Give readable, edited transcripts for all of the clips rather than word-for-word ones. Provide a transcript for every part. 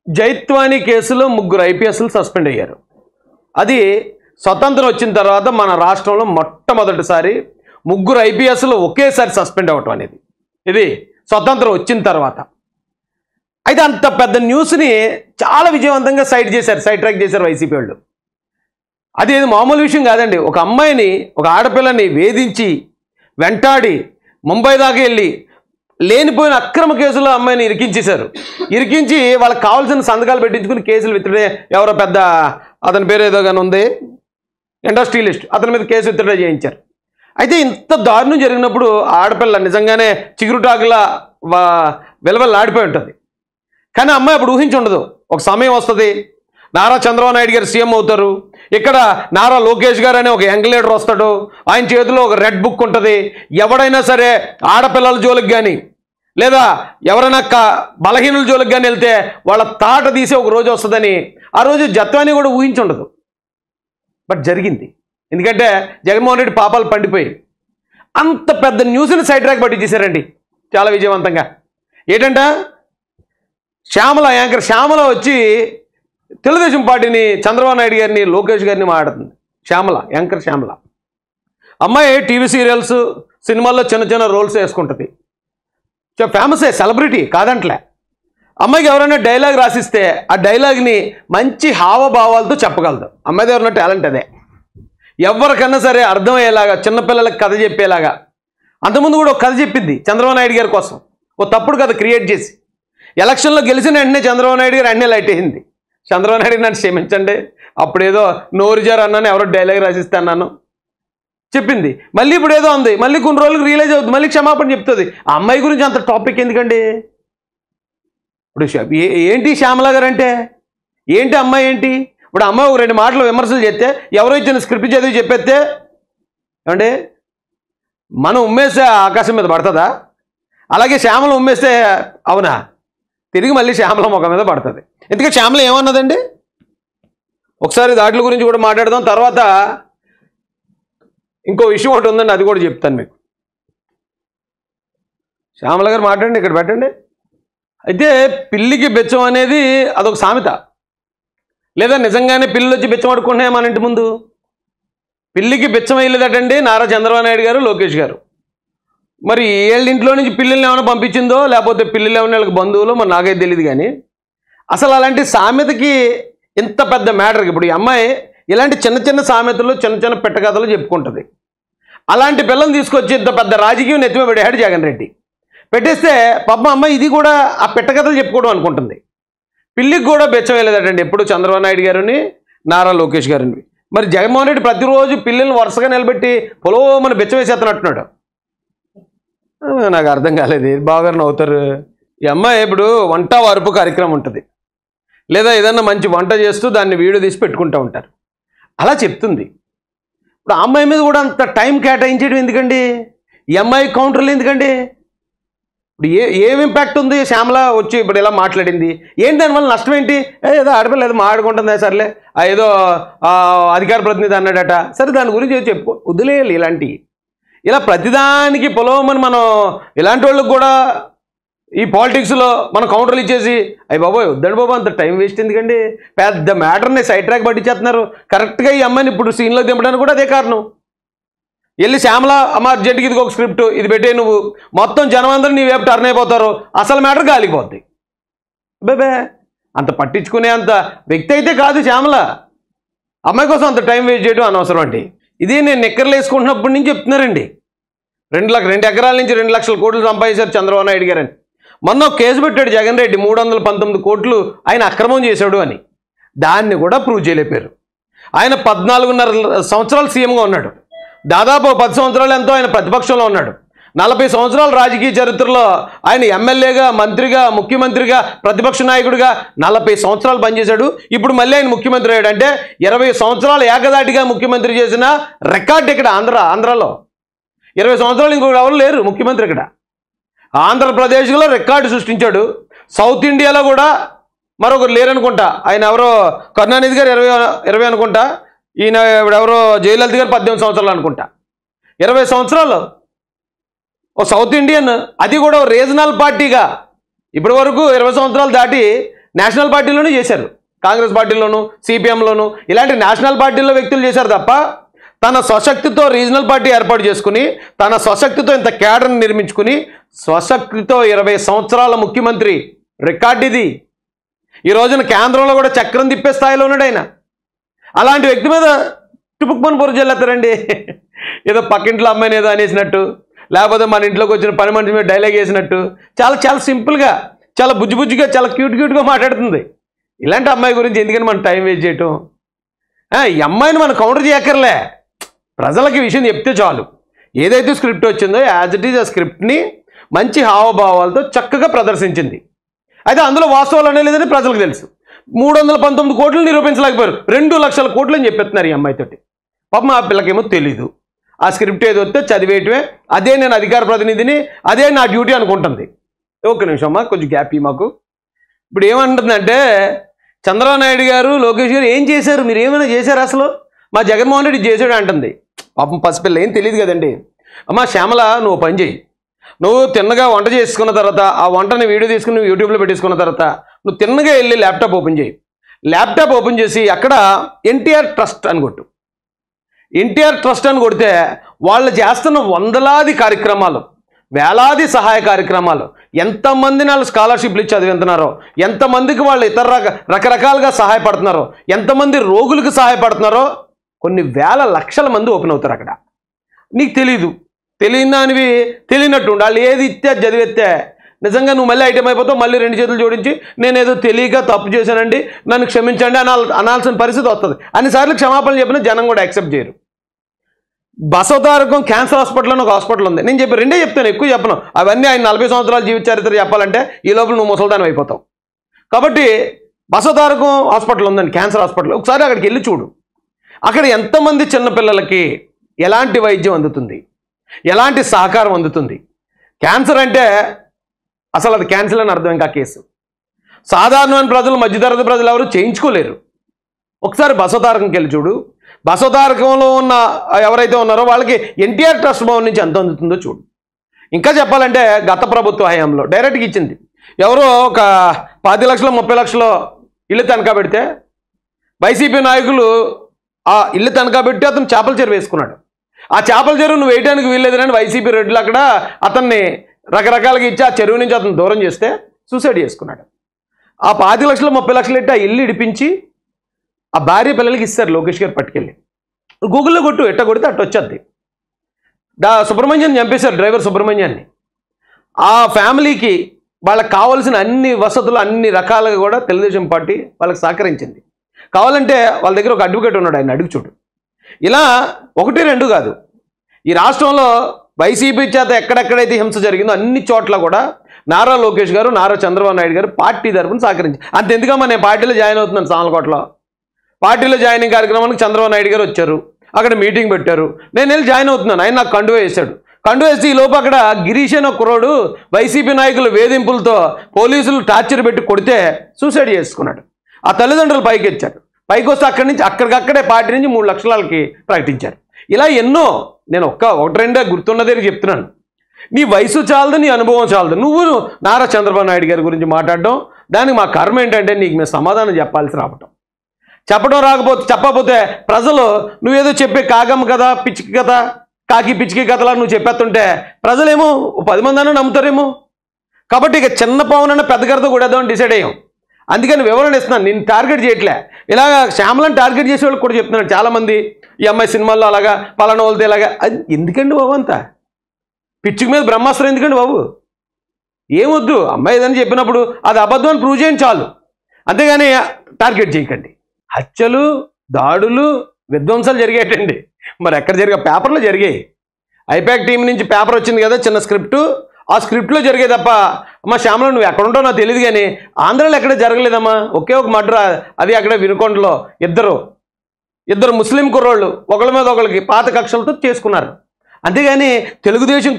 జైత్వాని కేసులో 3 ఐపీఎస్లు సస్పెండ్ అయ్యారు. అది స్వతంత్రం వచ్చిన తర్వాత మన రాష్ట్రంలో మొట్టమొదటిసారి 3 ఐపీఎస్లు ఒకేసారి సస్పెండ్ అవ్వటం అనేది, ఇది స్వతంత్రం వచ్చిన తర్వాత. అయితే అంత పెద్ద న్యూస్ని చాలా విజయవంతంగా సైడ్ ట్రాక్ చేశారు వైసీపీ వాళ్ళు. అది మామూలు విషయం కాదండి. ఒక అమ్మాయిని, ఒక ఆడపిల్లని వేధించి వెంటాడి ముంబై దాకా వెళ్ళి లేనిపోయిన అక్రమ కేసులో అమ్మాయిని ఇరికించేశారు. ఇరికించి వాళ్ళకి కావాల్సిన సంతకాలు పెట్టించుకుని కేసులు విత్డ్రా, ఎవరో పెద్ద అతని పేరు ఏదో కానీ ఉంది, ఇండస్ట్రియలిస్ట్, అతని మీద కేసు విత్డ్రా చేయించారు. అయితే ఇంత దారుణం జరిగినప్పుడు ఆడపిల్ల నిజంగానే చిగురుటాకులా వెలవెల్లాడిపోయి ఉంటుంది. కానీ అమ్మాయి అప్పుడు ఊహించి ఉండదు, ఒక సమయం వస్తుంది, నారా చంద్రబాబు నాయుడు గారు సీఎం అవుతారు, ఇక్కడ నారా లోకేష్ గారు అనే ఒక యంగ్ లీడర్ వస్తాడు, ఆయన చేతిలో ఒక రెడ్ బుక్ ఉంటుంది, ఎవడైనా సరే ఆడపిల్లల జోలికి కానీ లేదా ఎవరైనా బలహీనుల జోలికి కానీ వెళ్తే వాళ్ళ తాట తీసే ఒక రోజు వస్తుందని ఆ రోజు జత్వాని కూడా ఊహించి ఉండదు. బట్ జరిగింది. ఎందుకంటే జగన్మోహన్ రెడ్డి పాపాలు పండిపోయి అంత పెద్ద న్యూస్ని సైడ్ ట్రాక్ పట్టించేశారండి చాలా విజయవంతంగా. ఏంటంట, శ్యామల, యాంకర్ శ్యామల వచ్చి తెలుగుదేశం పార్టీని, చంద్రబాబు నాయుడు గారిని, లోకేష్ గారిని మాట్లాడుతుంది. శ్యామల, యాంకర్ శ్యామల అమ్మాయి టీవీ సీరియల్స్, సినిమాల్లో చిన్న చిన్న రోల్స్ వేసుకుంటుంది, ఫేమసే, సెలబ్రిటీ కాదంట్లే. అమ్మాయికి ఎవరైనా డైలాగ్ రాసిస్తే ఆ డైలాగ్ని మంచి హావభావాలతో చెప్పగలదు. అమ్మాయిది ఎవరైనా టాలెంట్ అదే. ఎవరికన్నా సరే అర్థమయ్యేలాగా, చిన్నపిల్లలకు కథ చెప్పేలాగా. అంతకుముందు కూడా ఒక కథ చెప్పింది చంద్రబాబు నాయుడు గారి కోసం, ఓ తప్పుడు కథ క్రియేట్ చేసి. ఎలక్షన్లో గెలిచిన వెంటనే చంద్రబాబు నాయుడు గారు అన్నీ లైట్ అయింది. చంద్రబాబు నాయుడు నన్ను క్షమించండి, అప్పుడేదో నోరుజారు అన్నాను, ఎవరో డైలాగ్ రాసిస్తే అన్నాను చెప్పింది. మళ్ళీ ఇప్పుడు ఏదో ఉంది, మళ్ళీ కొన్ని రోజులకు రియలైజ్ అవుతుంది, మళ్ళీ క్షమాపణ చెప్తుంది. ఆ అమ్మాయి గురించి అంత టాపిక్ ఎందుకండి? ఇప్పుడు ఏంటి శ్యామల గారు అంటే ఏంటి, అమ్మాయి ఏంటి? ఇప్పుడు అమ్మాయి ఒక 2 మాటలు విమర్శలు చేస్తే, ఎవరో ఇచ్చిన స్క్రిప్ట్ చదివి చెప్పేస్తే ఏమండి మనం ఉమ్మేస్తే ఆకాశం మీద పడుతుందా? అలాగే శ్యామల ఉమ్మేస్తే అవునా, తిరిగి మళ్ళీ శ్యామల ముఖం మీద పడుతుంది. ఎందుకంటే శ్యామల ఏమన్నదండి, ఒకసారి దాట్ల గురించి కూడా మాట్లాడదాం. తర్వాత ఇంకో విషయం ఒకటి ఉందండి, అది కూడా చెప్తాను మీకు. శ్యామల గారు మాట్లాడండి, ఇక్కడ పెట్టండి. అయితే పిల్లికి బెచ్చం అనేది అదొక సామెత, లేదా నిజంగానే పిల్లలు వచ్చి బెచ్చం ఆడుకుంటున్నాయి మన ఇంటి ముందు? పిల్లికి బెచ్చం వేయలేదటండి నారా చంద్రబాబు నాయుడు గారు, లోకేష్ గారు. మరి వీళ్ళ ఇంట్లో నుంచి పిల్లల్ని ఏమైనా పంపించిందో, లేకపోతే పిల్లలు ఏమైనా వీళ్ళకి బంధువులు, మరి నాకైతే తెలియదు. కానీ అసలు అలాంటి సామెతకి ఇంత పెద్ద మ్యాటర్కి ఇప్పుడు ఈ అమ్మాయి ఇలాంటి చిన్న చిన్న సామెతలు, చిన్న చిన్న పెట్టకథలు చెప్పుకుంటుంది. అలాంటి పిల్లల్ని తీసుకొచ్చి ఇంత పెద్ద రాజకీయం నెత్తిమే పెట్టాడు జగన్ రెడ్డి. పెట్టేస్తే పాపం అమ్మాయి ఇది కూడా ఆ పెట్టకథలు చెప్పుకోవడం అనుకుంటుంది. పిల్లికి కూడా బెచ్చం వేయలేదటండి ఎప్పుడు చంద్రబాబు నాయుడు గారిని, నారా లోకేష్ గారిని. మరి జగన్మోహన్ రెడ్డి ప్రతిరోజు పిల్లల్ని వరుసగా నిలబెట్టి పొలవమని బెచ్చం వేసేస్తున్నట్టున్నాడు. నాకు అర్థం కాలేదు, బాగా నవ్వుతారు. ఈ అమ్మాయి ఇప్పుడు వంట వరపు కార్యక్రమం ఉంటుంది, లేదా ఏదన్నా మంచి వంట చేస్తూ దాన్ని వీడియో తీసి పెట్టుకుంటూ ఉంటారు, అలా చెప్తుంది. ఇప్పుడు ఆ అమ్మాయి మీద కూడా అంత టైం కేటాయించడం ఎందుకండి? ఈ అమ్మాయి కౌంటర్లు ఎందుకండి? ఇప్పుడు ఏం ఇంపాక్ట్ ఉంది? శ్యామల వచ్చి ఇప్పుడు ఇలా మాట్లాడింది, ఏంటి దానివల్ల నష్టం ఏంటి? ఏదో ఆడపిల్ల ఏదో మాట్లాడుకుంటుందా, సర్లే ఏదో అధికార ప్రతినిధి అన్నాడట, సరే దాని గురించి చెప్పు, వదిలేయాలి. ఇలాంటివి ఇలా ప్రతిదానికి పొలవమని మనం ఇలాంటి వాళ్ళకి కూడా ఈ పాలిటిక్స్లో మనం కౌంటర్లు ఇచ్చేసి అయ్యి బాబోయ్ వద్దండి బాబు అంత టైం వేస్ట్ ఎందుకండి, పెద్ద మ్యాటర్ని సైడ్ ట్రాక్ పట్టించేస్తున్నారు. కరెక్ట్గా ఈ అమ్మాయిని ఇప్పుడు సీన్లో దింపడానికి కూడా అదే కారణం. వెళ్ళి శ్యామల అమ్మ అర్జెంట్కి ఇది ఒక స్క్రిప్ట్, ఇది పెట్టే, నువ్వు మొత్తం జనం అందరూ నీ వైపు టర్న్ అయిపోతారు, అసలు మ్యాటర్ గాలిపోద్ది. బేబే అంత పట్టించుకునే అంత వ్యక్తి అయితే కాదు శ్యామల. అమ్మాయి కోసం అంత టైం వేస్ట్ చేయడం అనవసరం అండి. ఇది నేను నిక్కర్లు వేసుకుంటున్నప్పటి నుంచి చెప్తున్నారండి. 2 ఎకరాల నుంచి 2 లక్షల కోట్లు సంపాదించారు చంద్రబాబు నాయుడు గారని. మొన్న కేసు పెట్టాడు జగన్ రెడ్డి, 319 కోట్లు ఆయన అక్రమం చేశాడు అని. దాన్ని కూడా ప్రూవ్ చేయలేపారు. ఆయన 14.5 సంవత్సరాలు సీఎంగా ఉన్నాడు, దాదాపు 10 సంవత్సరాలు ఎంతో ఆయన ప్రతిపక్షంలో ఉన్నాడు. 40 సంవత్సరాల రాజకీయ చరిత్రలో ఆయన ఎమ్మెల్యేగా, మంత్రిగా, ముఖ్యమంత్రిగా, ప్రతిపక్ష నాయకుడిగా 40 సంవత్సరాలు పనిచేశాడు. ఇప్పుడు మళ్ళీ ఆయన ముఖ్యమంత్రి అయ్యాడు అంటే 20 సంవత్సరాలు ఏకదాటిగా ముఖ్యమంత్రి చేసిన రికార్డు ఇక్కడ ఆంధ్రాలో. 20 సంవత్సరాలు ఇంకొకరు ఎవరు లేరు ముఖ్యమంత్రి ఇక్కడ. ఆంధ్రప్రదేశ్లో రికార్డు సృష్టించాడు. సౌత్ ఇండియాలో కూడా మరొకరు లేరనుకుంటా, ఆయన ఎవరో కరుణానిధి గారు 20 అనుకుంటా, ఈయన ఎవరో జయలలిత గారు 18 సంవత్సరాలు అనుకుంటా. 20 సంవత్సరాలు ఓ సౌత్ ఇండియన్, అది కూడా రీజనల్ పార్టీగా ఇప్పటి వరకు 20 సంవత్సరాలు దాటి నేషనల్ పార్టీలోనూ చేశారు, కాంగ్రెస్ పార్టీలోను, సిపిఎంలోను, ఇలాంటి నేషనల్ పార్టీల్లో వ్యక్తులు చేశారు తప్ప తన స్వశక్తితో రీజనల్ పార్టీ ఏర్పాటు చేసుకుని తన స్వశక్తితో ఇంత కేడర్ని నిర్మించుకుని స్వశక్తితో 20 సంవత్సరాల ముఖ్యమంత్రి రికార్డు ఇది. ఈ రోజున కేంద్రంలో కూడా చక్రం తిప్పే స్థాయిలో ఉన్నాడు ఆయన. అలాంటి వ్యక్తి మీద టుపుక్మని పొరు చెల్లేస్తారండి. ఏదో పక్కింట్లో అమ్మాయిని ఏదో అనేసినట్టు, లేకపోతే మన ఇంట్లోకి వచ్చిన పని మనిషి మీద డైలాగ్ వేసినట్టు చాలా చాలా సింపుల్గా, చాలా బుజ్జిగా, చాలా క్యూట్గా మాట్లాడుతుంది. ఇలాంటి అమ్మాయి గురించి ఎందుకని మనం టైం వేస్ట్ చేయటం? ఈ అమ్మాయిని మనం కౌంటర్ చేయక్కర్లే, ప్రజలకి విషయం చెప్తే చాలు. ఏదైతే స్క్రిప్ట్ వచ్చిందో యాజ్ ఇట్ ఈజ్ ఆ స్క్రిప్ట్ని మంచి హావభావాలతో చక్కగా ప్రదర్శించింది. అయితే అందులో వాస్తవాలు అనే లేదని ప్రజలకు తెలుసు. 319 కోట్లు నిరూపించలేకపోయారు, 2 లక్షల కోట్లు అని చెప్పేస్తున్నారు ఈ అమ్మాయితోటి. పాపం ఆ పిల్లకేమో తెలీదు. ఆ స్క్రిప్ట్ ఏదో వస్తే చదివేయటమే, అదే నేను అధికార ప్రతినిధిని, అదే నా డ్యూటీ అనుకుంటుంది. ఒక్క నిమిషం అమ్మా, కొంచెం గ్యాప్ మాకు. ఇప్పుడు ఏమంటుందంటే, చంద్రబాబు నాయుడు గారు, లోకేష్ గారు ఏం చేశారు, మీరు ఏమైనా చేశారు అసలు, మా జగన్మోహన్ రెడ్డి చేశాడు అంటుంది. పాపం పసిపిల్ల ఏం తెలియదు కదండి. అమ్మ శ్యామల, నువ్వు పని చేయి, నువ్వు తిన్నగా వంట చేసుకున్న తర్వాత ఆ వంటని వీడియో తీసుకుని నువ్వు యూట్యూబ్లో పెట్టేసుకున్న తర్వాత నువ్వు తిన్నగా వెళ్ళి ల్యాప్టాప్ ఓపెన్ చేయి. ల్యాప్టాప్ ఓపెన్ చేసి అక్కడ ఎన్టీఆర్ ట్రస్ట్ అని కొట్టు. ఎన్టీఆర్ ట్రస్ట్ అని కొడితే వాళ్ళు చేస్తున్న వందలాది కార్యక్రమాలు, వేలాది సహాయ కార్యక్రమాలు, ఎంతమందిని వాళ్ళు స్కాలర్షిప్లు ఇచ్చి చదివిస్తున్నారో, ఎంతమందికి వాళ్ళు ఇతర రకరకాలుగా సహాయపడుతున్నారో, ఎంతమంది రోగులకు సహాయపడుతున్నారో, కొన్ని వేల లక్షల మంది ఓపెన్ అవుతారు అక్కడ. నీకు తెలీదు, తెలియని దానివి తెలియనట్టు వాళ్ళు ఏది ఇస్తే చదివేస్తే నిజంగా నువ్వు మళ్ళీ ఐటమ్ అయిపోతావు. మళ్ళీ 2 చేతులు జోడించి నేనేదో తెలియక తప్పు చేశానండి, నన్ను క్షమించండి అనాల్సిన పరిస్థితి వస్తుంది. అన్నిసార్లు క్షమాపణలు చెప్పినా జనం కూడా యాక్సెప్ట్ చేయరు. బసవతారకం క్యాన్సర్ హాస్పిటల్ అని ఒక హాస్పిటల్ ఉంది. నేను చెప్పి 2 చెప్తాను, ఎక్కువ చెప్పను. అవన్నీ ఆయన 40 సంవత్సరాల జీవిత చరిత్ర చెప్పాలంటే ఈ లోపల నువ్వు ముసల్దానం అయిపోతావు. కాబట్టి బసవతారకం హాస్పిటల్ ఉందండి, క్యాన్సర్ హాస్పిటల్. ఒకసారి అక్కడికి వెళ్ళి చూడు. అక్కడ ఎంతమంది చిన్నపిల్లలకి ఎలాంటి వైద్యం అందుతుంది, ఎలాంటి సహకారం అందుతుంది. క్యాన్సర్ అంటే అసలు అది క్యాన్సర్ అని అర్థం. ఇంకా కేసు సాధారణమైన ప్రజలు, మధ్యతరగతి ప్రజలు ఎవరు చేయించుకోలేరు. ఒకసారి బసవతారకంకి వెళ్ళి చూడు. బసవతారకంలో ఉన్న ఎవరైతే ఉన్నారో వాళ్ళకి ఎన్టీఆర్ ట్రస్ట్ భవన్ నుంచి ఎంత అందుతుందో చూడు. ఇంకా చెప్పాలంటే గత ప్రభుత్వ హయాంలో డైరెక్ట్గా ఇచ్చింది. ఎవరో ఒక 10 లక్షలు 30 లక్షలు ఇల్లు తనఖా పెడితే వైసీపీ నాయకులు ఆ ఇల్లు తనఖా పెట్టి అతను చేపల చెరువు వేసుకున్నాడు. ఆ చేపల చెరువు నువ్వు వేయడానికి వీల్లేదని వైసీపీ రెడ్లు అక్కడ అతన్ని రకరకాలుగా ఇచ్చి ఆ చెరువు నుంచి అతను దూరం చేస్తే సూసైడ్ చేసుకున్నాడు. ఆ 10 లక్షలు 30 లక్షలు ఎట్టి ఆ ఇల్లు ఇడిపించి ఆ భార్య పిల్లలకి ఇస్తారు లోకేష్ గారు పట్టుకెళ్ళి. గూగుల్లో కొట్టు, ఎట్ట కొడితే అట్టు వచ్చేది. సుబ్రహ్మణ్యాన్ని చంపేశారు, డ్రైవర్ సుబ్రహ్మణ్యాన్ని. ఆ ఫ్యామిలీకి వాళ్ళకి కావాల్సిన అన్ని వసతులు అన్ని రకాలుగా కూడా తెలుగుదేశం పార్టీ వాళ్ళకి సహకరించింది. కావాలంటే వాళ్ళ దగ్గర ఒక అడ్వకేట్ ఉన్నాడు, ఆయన అడుగు చూడు. ఇలా 1, 2 కాదు, ఈ రాష్ట్రంలో వైసీపీ చేత ఎక్కడెక్కడైతే హింస జరిగిందో అన్ని చోట్ల కూడా నారా లోకేష్ గారు, నారా చంద్రబాబు నాయుడు గారు పార్టీ తరఫున సహకరించారు. అంతెందుకమ్మా, నేను పార్టీలో జాయిన్ అవుతున్నాను సామలకోటలో. పార్టీలో జాయినింగ్ కార్యక్రమానికి చంద్రబాబు నాయుడు గారు వచ్చారు, అక్కడ మీటింగ్ పెట్టారు. నేను వెళ్ళి జాయిన్ అవుతున్నాను. ఆయన నాకు కండువా వేశాడు. కండువా వేసి ఈ లోపు అక్కడ గిరీష్ అనే కుర్రోడు వైసీపీ నాయకుల వేధింపులతో పోలీసులు టార్చర్ పెట్టి కొడితే సూసైడ్ చేసుకున్నాడు. ఆ తల్లిదండ్రులు పైకి వచ్చారు. పైకి వస్తే అక్కడి నుంచి అక్కడికక్కడే పార్టీ నుంచి 3 లక్షలకి ప్రకటించారు. ఇలా ఎన్నో, నేను 1, 2 గుర్తున్నదే చెప్తున్నాను. నీ వయసు చాలదు, నీ అనుభవం చాలదు. నువ్వు నారా చంద్రబాబు నాయుడు గారి గురించి మాట్లాడడం, దానికి మా కర్మ ఏంటంటే నీకు మేము సమాధానం చెప్పాల్సి రావటం. చెప్పకపోతే ప్రజలు నువ్వేదో చెప్పే కాగమ్మ కథ, పిచ్చికి కథ, కాకి పిచ్చికి కథలా నువ్వు చెప్పేస్తుంటే ప్రజలేమో 10 మంది అన్న నమ్ముతారేమో. కాబట్టి ఇక చిన్న పవన్ పెద్ద కథతో కూడా డిసైడ్ అయ్యాం. అందుకని వివరణ ఇస్తున్నాను, నేను టార్గెట్ చేయట్లే. ఇలాగ శ్యామలను టార్గెట్ చేసే వాళ్ళకి కూడా చెప్తున్నాను. చాలామంది ఈ అమ్మాయి సినిమాల్లో అలాగా పలానా వాళ్ళతో ఇలాగా, అది ఎందుకండి బాబు అంతా పిచ్చికి మీద బ్రహ్మాస్త్రం ఎందుకండి బాబు? ఏమొద్దు, అమ్మాయి ఏదని చెప్పినప్పుడు అది అబద్ధం అని ప్రూవ్ చేయండి చాలు, అంతేగాని టార్గెట్ చేయకండి. హత్యలు, దాడులు, విధ్వంసాలు జరిగేటండి. మరి ఎక్కడ పేపర్లో జరిగాయి. ఐపాక్ టీం నుంచి పేపర్ వచ్చింది కదా, చిన్న స్క్రిప్టు, ఆ స్క్రిప్ట్లో జరిగే తప్ప అమ్మ శ్యామల నువ్వు ఎక్కడ ఉంటావు నాకు తెలియదు, కానీ ఆంధ్రాలో ఎక్కడ జరగలేదమ్మా. ఒకే ఒక మర్డర్, అది అక్కడ వినుకొండలో ఇద్దరు ముస్లిం కుర్రోళ్ళు ఒకళ్ళ మీద ఒకళ్ళకి పాత కక్షలతో చేసుకున్నారు. అంతేగాని తెలుగుదేశం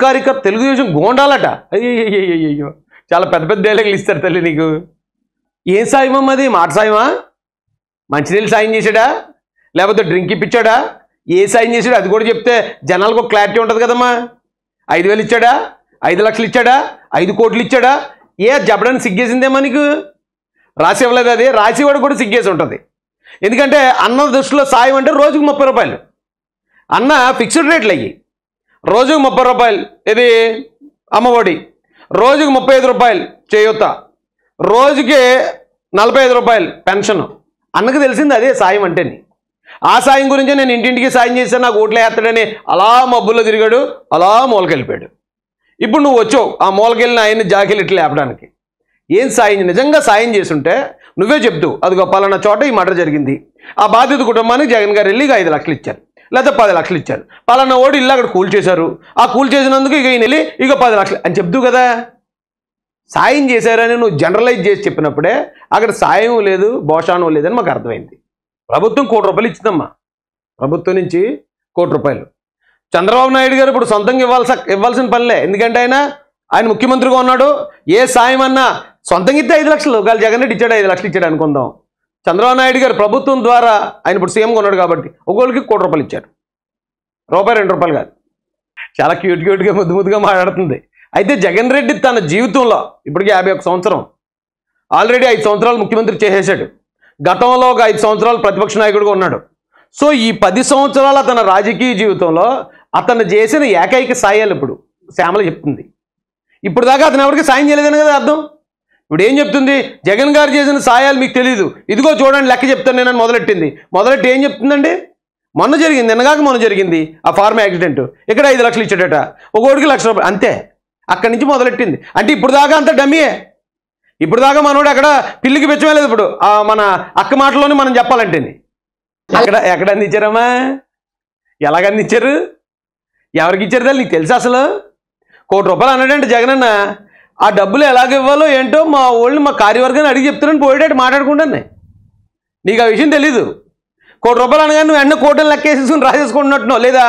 గోండాలట. అయ్యో చాలా పెద్ద పెద్ద డైలాగులు ఇస్తారు తల్లి నీకు. ఏం సాయమమ్మా అది? మాట సాయమా? మంచినీళ్ళు సాయం చేశాడా, లేకపోతే డ్రింక్ ఇప్పించాడా, ఏ సాయం చేశాడా అది కూడా చెప్తే జనాలకు ఒక క్లారిటీ ఉంటుంది కదమ్మా. 5,000 ఇచ్చాడా, 5 లక్షలు ఇచ్చాడా, 5 కోట్లు ఇచ్చాడా, ఏ చెప్పడానికి సిగ్గేసిందేమా నీకు? రాసి ఇవ్వలేదు, అది రాసివాడు కూడా సిగ్గేసి ఉంటుంది. ఎందుకంటే అన్న దృష్టిలో సాయం అంటే రోజుకు 30 రూపాయలు. అన్న ఫిక్స్డ్ రేట్లు అయ్యి రోజుకు 30 రూపాయలు ఇది అమ్మఒడి, రోజుకు 35 రూపాయలు చేయూత, రోజుకి 45 రూపాయలు పెన్షన్. అన్నకు తెలిసింది అదే సాయం అంటేని. ఆ సాయం గురించి నేను ఇంటింటికి సాయం చేశాను, నాకు ఓట్లు వేస్తాడని అలా మబ్బుల్లో తిరిగాడు, అలా మూలకెళ్ళిపోయాడు. ఇప్పుడు నువ్వు వచ్చావు ఆ మూలకెళ్ళిన ఆయన్ని జాకిలు ఇట్లా లేపడానికి. ఏం సాయం? నిజంగా సాయం చేసుంటే నువ్వే చెప్తూ అదిగో పలానా చోట ఈ మర్డర్ జరిగింది, ఆ బాధిత కుటుంబానికి జగన్ గారు వెళ్ళి 5 లక్షలు ఇచ్చారు, లేకపోతే 10 లక్షలు ఇచ్చారు, పలానా ఓడి ఇల్లు అక్కడ కూల్ చేశారు, ఆ కూల్ చేసినందుకు ఇక ఈయన వెళ్ళి ఇక 10 లక్షలు అని చెప్తూ కదా. సాయం చేశారని నువ్వు జనరలైజ్ చేసి చెప్పినప్పుడే అక్కడ సాయం లేదు, భోషానం లేదని మాకు అర్థమైంది. ప్రభుత్వం 1 కోటి రూపాయలు ఇచ్చిందమ్మా, ప్రభుత్వం నుంచి 1 కోటి రూపాయలు. చంద్రబాబు నాయుడు గారు ఇప్పుడు సొంతంగా ఇవ్వాల్సిన పనిలే, ఎందుకంటే ఆయన ముఖ్యమంత్రిగా ఉన్నాడు. ఏ సాయం అన్నా సొంతంగా ఇస్తే 5 లక్షలు, ఒకవేళ జగన్ రెడ్డి ఇచ్చాడు 5 లక్షలు ఇచ్చాడు అనుకుందాం. చంద్రబాబు నాయుడు గారు ప్రభుత్వం ద్వారా ఆయన ఇప్పుడు సీఎంగా ఉన్నాడు కాబట్టి ఒక్కొక్కరికి 1 కోటి రూపాయలు ఇచ్చారు. రూపాయి 2 రూపాయలు కాదు. చాలా క్యూట్గా ముద్దుగా మాట్లాడుతుంది. అయితే జగన్ రెడ్డి తన జీవితంలో ఇప్పటికీ 51 సంవత్సరం, ఆల్రెడీ 5 సంవత్సరాలు ముఖ్యమంత్రి చేసేసాడు. గతంలో ఒక 5 సంవత్సరాలు ప్రతిపక్ష నాయకుడిగా ఉన్నాడు. సో ఈ 10 సంవత్సరాల తన రాజకీయ జీవితంలో అతను చేసిన ఏకైక సాయాలు ఇప్పుడు శ్యామల చెప్తుంది. ఇప్పుడు దాకా అతను ఎవరికి సాయం చేయలేదని కదా అర్థం. ఇప్పుడు ఏం చెప్తుంది? జగన్ గారు చేసిన సాయాలు మీకు తెలియదు, ఇదిగో చూడండి లెక్క చెప్తాను నేను మొదలెట్టింది. మొదలెట్టి ఏం చెప్తుందండి? మొన్న జరిగింది, నిన్నగాక మొన్న జరిగింది ఆ ఫార్మ్ యాక్సిడెంట్. ఇక్కడ 5 లక్షలు ఇచ్చాడట, ఒక్కోడికి 1 లక్ష రూపాయలు అంతే. అక్కడి నుంచి మొదలెట్టింది. అంటే ఇప్పుడు దాకా అంత డమ్మీయే. ఇప్పుడు దాకా మనోడు అక్కడ పిల్లికి పెంచలేదు. ఇప్పుడు మన అక్క మాటలోనే మనం చెప్పాలంటే ఎక్కడ అందించారమ్మా? ఎలాగ అందించారు? ఎవరికి ఇచ్చారు నీకు తెలుసా? అసలు 1 కోటి రూపాయలు అన్నాడంటే జగనన్న, ఆ డబ్బులు ఎలాగ ఇవ్వాలో ఏంటో మా వాళ్ళని మా కార్యవర్గాన్ని అడిగి చెప్తున్నాను, పోయేటట్టు మాట్లాడుకుంటాను. నీకు ఆ విషయం తెలీదు. 1 కోటి రూపాయలు అనగానే నువ్వు ఎన్న కోటలు లెక్కేసుకుని రాసేసుకుంటున్నట్టున్నావు, లేదా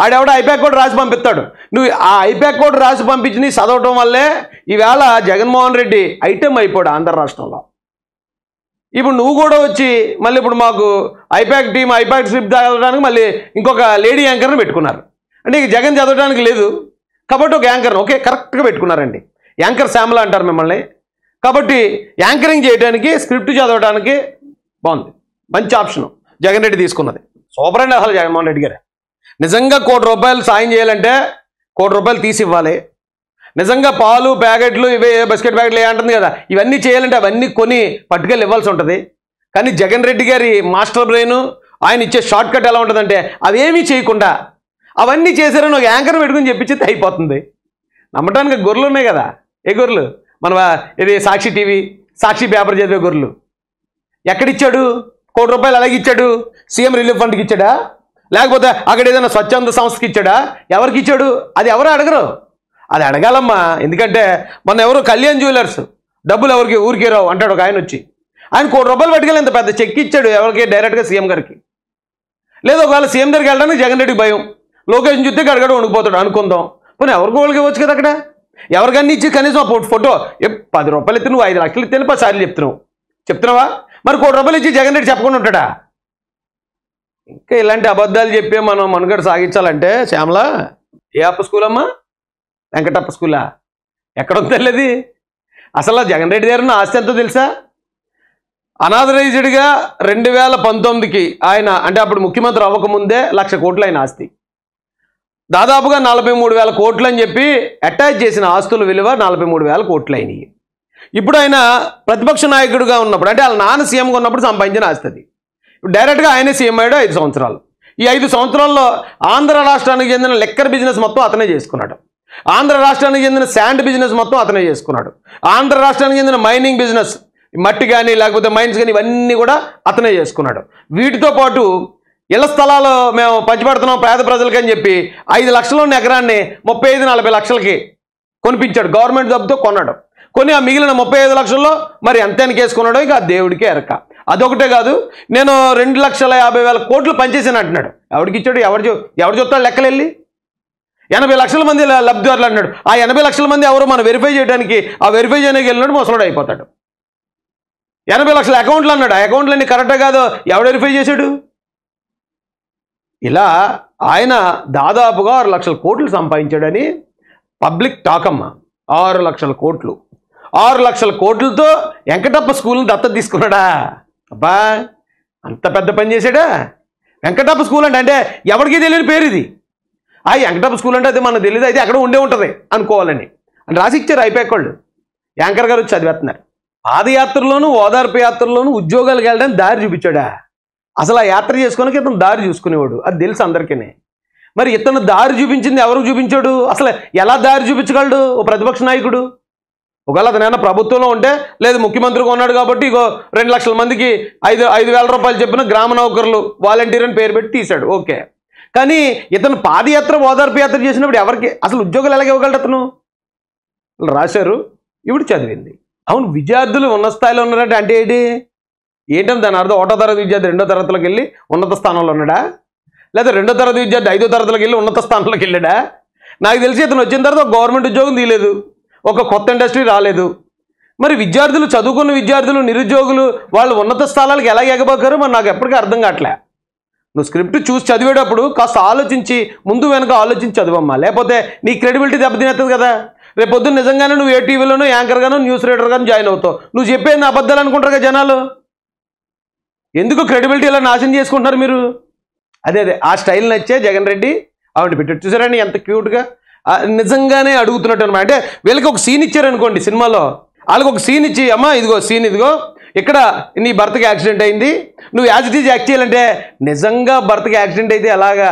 ఆడెవడో ఐప్యాక్ కోడ్ రాసి పంపిస్తాడు. నువ్వు ఆ ఐప్యాక్ కోడ్ రాసి పంపించి నీ చదవటం వల్లే ఈవేళ జగన్మోహన్ రెడ్డి ఐటెం అయిపోయాడు ఆంధ్ర రాష్ట్రంలో. ఇప్పుడు నువ్వు కూడా వచ్చి మళ్ళీ ఇప్పుడు మాకు ఐప్యాక్ టీం ఐప్యాక్ స్లిప్ చదవడానికి మళ్ళీ ఇంకొక లేడీ యాంకర్ని పెట్టుకున్నారు. అంటే ఇక జగన్ చదవడానికి లేదు కాబట్టి ఒక యాంకర్ని ఓకే కరెక్ట్గా పెట్టుకున్నారండి. యాంకర్ శ్యామల అంటారు మిమ్మల్ని. కాబట్టి యాంకరింగ్ చేయడానికి, స్క్రిప్ట్ చదవడానికి బాగుంది, మంచి ఆప్షను జగన్ రెడ్డి తీసుకున్నది. సూపర్ అండి అసలు జగన్మోహన్ రెడ్డి గారు. నిజంగా 1 కోటి రూపాయలు సాయం చేయాలంటే 1 కోటి రూపాయలు తీసి ఇవ్వాలి. నిజంగా పాలు ప్యాకెట్లు ఇవే బిస్కెట్ ప్యాకెట్లు ఏ అంటుంది కదా, ఇవన్నీ చేయాలంటే అవన్నీ కొని పట్టుకెళ్ళి ఇవ్వాల్సి ఉంటుంది. కానీ జగన్ రెడ్డి గారి మాస్టర్ బ్రెయిన్, ఆయన ఇచ్చే షార్ట్ కట్ ఎలా ఉంటుందంటే అవేమీ చేయకుండా అవన్నీ చేశారని ఒక యాంకర్ పెట్టుకుని చెప్పించితే అయిపోతుంది. నమ్మటానికి గొర్రెలు ఉన్నాయి కదా. ఏ గొర్రెలు? మన ఇది సాక్షి టీవీ, సాక్షి పేపర్ చదివే గొర్రెలు. ఎక్కడిచ్చాడు 1 కోటి రూపాయలు? అలాగే ఇచ్చాడు. సీఎం రిలీఫ్ ఫండ్కి ఇచ్చాడా, లేకపోతే అక్కడ ఏదైనా స్వచ్ఛంద సంస్థకి ఇచ్చాడా? ఎవరికి ఇచ్చాడు? అది ఎవరు అడగరు. అది అడగాలమ్మా. ఎందుకంటే మొన్న ఎవరు కళ్యాణ్ జ్యువెలర్స్ డబ్బులు ఎవరికి ఊరికే రావు అంటాడు ఒక ఆయన వచ్చి. ఆయన 1 కోటి రూపాయలు పట్టుకెళ్ళి ఇంత పెద్ద చెక్ ఇచ్చాడు ఎవరికి? డైరెక్ట్గా సీఎం గారికి. లేదా ఒకవేళ సీఎం దగ్గరికి వెళ్ళడానికి జగన్ రెడ్డికి భయం, లొకేషన్ చూస్తే గడగడ వణికిపోతాడు అనుకుందాం. పోనీ ఎవరికి వాళ్ళకి ఇవ్వచ్చు కదా. అక్కడ ఎవరికన్నా ఇచ్చి కనీసం ఫోటో 10 రూపాయలు ఇస్తే నువ్వు 5 లక్షలు ఇస్తే 10 సార్లు చెప్తున్నావా? మరి 1 కోటి రూపాయలు ఇచ్చి జగన్ రెడ్డి చెప్పకుండా ఉంటాడా? ఇంకా ఇలాంటి అబద్ధాలు చెప్పే మనం మనుగడ సాగించాలంటే శ్యామల ఏ అప్ప స్కూల్ అమ్మా? వెంకటప్ప స్కూలా? ఎక్కడుంది తెలియదు. అసలు జగన్ రెడ్డి గారు ఆస్తి ఎంతో తెలుసా? అనాథరైజ్డ్గా 2019కి ఆయన అంటే అప్పుడు ముఖ్యమంత్రి అవ్వకముందే 1,00,000 కోట్లు ఆయన ఆస్తి. దాదాపుగా 43,000 కోట్లు అని చెప్పి అటాచ్ చేసిన ఆస్తుల విలువ 43,000 కోట్లు అయినాయి. ఇప్పుడు ఆయన ప్రతిపక్ష నాయకుడిగా ఉన్నప్పుడు అంటే వాళ్ళ నాన్న సీఎంగా ఉన్నప్పుడు సంపాదించిన ఆస్తి అది. ఇప్పుడు డైరెక్ట్గా ఆయనే సీఎం అయ్యాడు 5 సంవత్సరాలు. ఈ 5 సంవత్సరాల్లో ఆంధ్ర రాష్ట్రానికి చెందిన లెక్కర్ బిజినెస్ మొత్తం అతనే చేసుకున్నాడు. ఆంధ్ర రాష్ట్రానికి చెందిన శాండ్ బిజినెస్ మొత్తం అతనే చేసుకున్నాడు. ఆంధ్ర రాష్ట్రానికి చెందిన మైనింగ్ బిజినెస్, మట్టి కానీ లేకపోతే మైన్స్ కానీ ఇవన్నీ కూడా అతనే చేసుకున్నాడు. వీటితో పాటు ఇళ్ల స్థలాలు మేము పంచిపెడుతున్నాం పేద ప్రజలకి అని చెప్పి 5 లక్షల ఉన్న ఎకరాన్ని 35-40 లక్షలకి కొనిపించాడు. గవర్నమెంట్ డబ్బుతో కొన్నాడు. కొని ఆ మిగిలిన 35 లక్షల్లో మరి ఎంత కేసుకున్నాడో ఇక దేవుడికే ఎరక. అదొకటే కాదు, నేను 2,50,000 కోట్లు పనిచేసాను అంటున్నాడు. ఎవరికి ఇచ్చాడు? ఎవరు చూస్తాడు లెక్కలు వెళ్ళి? 80 లక్షల మంది లబ్ధిదారులు అన్నాడు. ఆ 80 లక్షల మంది ఎవరు మనం వెరిఫై చేయడానికి ఆ వెరిఫై చేయడానికి వెళ్ళినాడు ముసలాడు అయిపోతాడు. 80 లక్షల అకౌంట్లు అన్నాడు. ఆ అకౌంట్లన్నీ కరెక్టే కాదు, ఎవడు వెరిఫై చేశాడు? ఇలా ఆయన దాదాపుగా 6 లక్షల కోట్లు సంపాదించాడని పబ్లిక్ టాక్ అమ్మ. 6 లక్షల కోట్లు. 6 లక్షల కోట్లతో వెంకటప్ప స్కూల్ని దత్తత తీసుకున్నాడా? అబ్బా, అంత పెద్ద పని చేశాడా? వెంకటప్ప స్కూల్ అంటే ఎవరికీ తెలియని పేరు ఇది. వెంకటప్ప స్కూల్ అంటే అది మనకు తెలియదు, అయితే అక్కడ ఉండే ఉంటుంది అనుకోవాలని అని రాసి ఇచ్చారు అయిపోయాళ్ళు. యాంకర్ గారు వచ్చి చదివేస్తున్నారు. పాదయాత్రలోను ఓదార్పు యాత్రలోను ఉద్యోగాలకు వెళ్ళడానికి దారి చూపించాడా? అసలు ఆ యాత్ర చేసుకోవడానికి ఇతను దారి చూసుకునేవాడు, అది తెలుసు అందరికీ. మరి ఇతను దారి చూపించింది ఎవరికి చూపించాడు? అసలు ఎలా దారి చూపించగలడు ఓ ప్రతిపక్ష నాయకుడు? ఒకవేళ అతనైనా ప్రభుత్వంలో ఉంటే, లేదు ముఖ్యమంత్రిగా ఉన్నాడు కాబట్టి ఇగో 2 లక్షల మందికి 5,000 రూపాయలు చెప్పిన గ్రామ నౌకర్లు వాలంటీర్ అని పేరు పెట్టి తీశాడు, ఓకే. కానీ ఇతను పాదయాత్ర ఓదార్పు యాత్ర చేసినప్పుడు ఎవరికి అసలు ఉద్యోగాలు ఎలాగ ఇవ్వగలడు? అతను రాశారు, ఇప్పుడు చదివింది. అవును, విద్యార్థులు ఉన్నత స్థాయిలో ఉన్నారంటే అంటే ఏంటంటే దాని అర్థం 1వ తరగతి విద్యార్థి 2వ తరగతిలోకి వెళ్ళి ఉన్నత స్థానంలో ఉన్నాడా? లేదా 2వ తరగతి విద్యార్థి 5వ తరగతిలోకి వెళ్ళి ఉన్నత స్థానంలోకి వెళ్ళాడా? నాకు తెలిసి ఇతను వచ్చిన తర్వాత ఒక గవర్నమెంట్ ఉద్యోగం తీయలేదు, ఒక కొత్త ఇండస్ట్రీ రాలేదు. మరి విద్యార్థులు, చదువుకున్న విద్యార్థులు, నిరుద్యోగులు వాళ్ళు ఉన్నత స్థానాలకు ఎలా ఎగబాకారో మరి నాకు ఎప్పటికీ అర్థం కావట్లే. నువ్వు స్క్రిప్ట్ చూసి చదివేటప్పుడు కాస్త ఆలోచించి ముందు వెనక ఆలోచించి చదువమ్మా, లేకపోతే నీ క్రెడిబిలిటీ దెబ్బతినేస్తుంది కదా. రేపు పొద్దున్న నిజంగానే నువ్వు ఏ టీవీలోనూ యాంకర్గానో న్యూస్ రీడర్గానో జాయిన్ అవుతావు, నువ్వు చెప్పేది అబద్ధాలు అనుకుంటారు కదా జనాలు. ఎందుకు క్రెడిబిలిటీ ఇలా నాశనం చేసుకుంటున్నారు మీరు? అదే ఆ స్టైల్ నచ్చే జగన్ రెడ్డి ఆవిడ పెట్టాడు. చూసారండి ఎంత క్యూట్గా, నిజంగానే అడుగుతున్నట్టు అనమాట. అంటే వీళ్ళకి ఒక సీన్ ఇచ్చారనుకోండి సినిమాలో, వాళ్ళకి ఒక సీన్ ఇచ్చి, అమ్మా ఇదిగో సీన్, ఇదిగో ఇక్కడ నీ భర్తకి యాక్సిడెంట్ అయింది, నువ్వు యాజ్ ఇట్ ఈజ్ యాక్ట్ చేయాలంటే నిజంగా భర్తకి యాక్సిడెంట్ అయితే ఎలాగా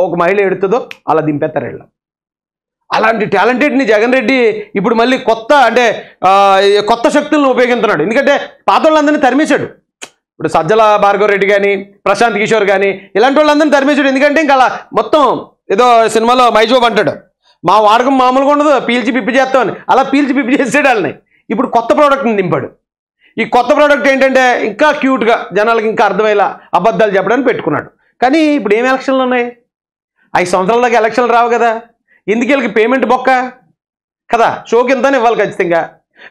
ఒక మహిళ ఎడుతుందో అలా దింపేస్తారు వీళ్ళు. అలాంటి టాలెంటెడ్ని జగన్ రెడ్డి ఇప్పుడు మళ్ళీ కొత్త శక్తులను ఉపయోగిస్తున్నాడు. ఎందుకంటే పాత వాళ్ళందరినీ తరిమేశాడు. ఇప్పుడు సజ్జల భార్గవ రెడ్డి కానీ, ప్రశాంత్ కిషోర్ కానీ, ఇలాంటి వాళ్ళందరినీ తరిమేశాడు. ఎందుకంటే ఇంకా అలా మొత్తం ఏదో సినిమాలో మైజోబ్ అంటాడు, మా వాడకం మామూలుగా ఉండదు, పీల్చి పిప్పి చేస్తామని, అలా పీల్చి పిప్పి చేసాడు వాళ్ళని. ఇప్పుడు కొత్త ప్రోడక్ట్ని దింపాడు. ఈ కొత్త ప్రోడక్ట్ ఏంటంటే ఇంకా క్యూట్గా జనాలకి ఇంకా అర్థమయ్యేలా అబద్ధాలు చెప్పడానికి పెట్టుకున్నాడు. కానీ ఇప్పుడు ఏం ఎలక్షన్లు ఉన్నాయి? 5 సంవత్సరాల దాకా ఎలక్షన్లు రావు కదా. ఎందుకు వీళ్ళకి పేమెంట్ బొక్క కదా, షోకి ఎంతని ఇవ్వాలి ఖచ్చితంగా,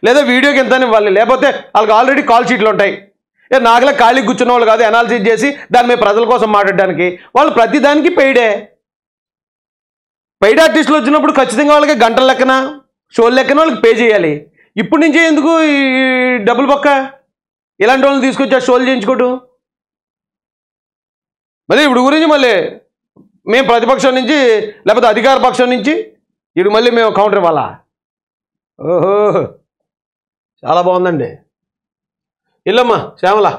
లేదా వీడియోకి ఎంతని ఇవ్వాలి, లేకపోతే వాళ్ళకి ఆల్రెడీ కాల్ షీట్లు ఉంటాయి. నాకులా ఖాళీ కూర్చున్న వాళ్ళు కాదు, అనాలిసిస్ చేసి దాని మీద ప్రజల కోసం మాట్లాడడానికి. వాళ్ళు ప్రతిదానికి పెయిడ్ ఆర్టిస్టులు వచ్చినప్పుడు ఖచ్చితంగా వాళ్ళకి గంటల లెక్కన షోలు లెక్కన వాళ్ళకి పే చేయాలి. ఇప్పటి నుంచే ఎందుకు ఈ డబ్బులు బొక్క? ఇలాంటి వాళ్ళని తీసుకొచ్చి ఆ షోలు చేయించుకోవటం. మళ్ళీ ఇప్పుడు గురించి మళ్ళీ మేము ప్రతిపక్షం నుంచి లేకపోతే అధికార పక్షం నుంచి ఇప్పుడు మళ్ళీ మేము కౌంటర్ ఇవ్వాలా? ఓహో, చాలా బాగుందండి. ఇల్లమ్మా శ్యామల.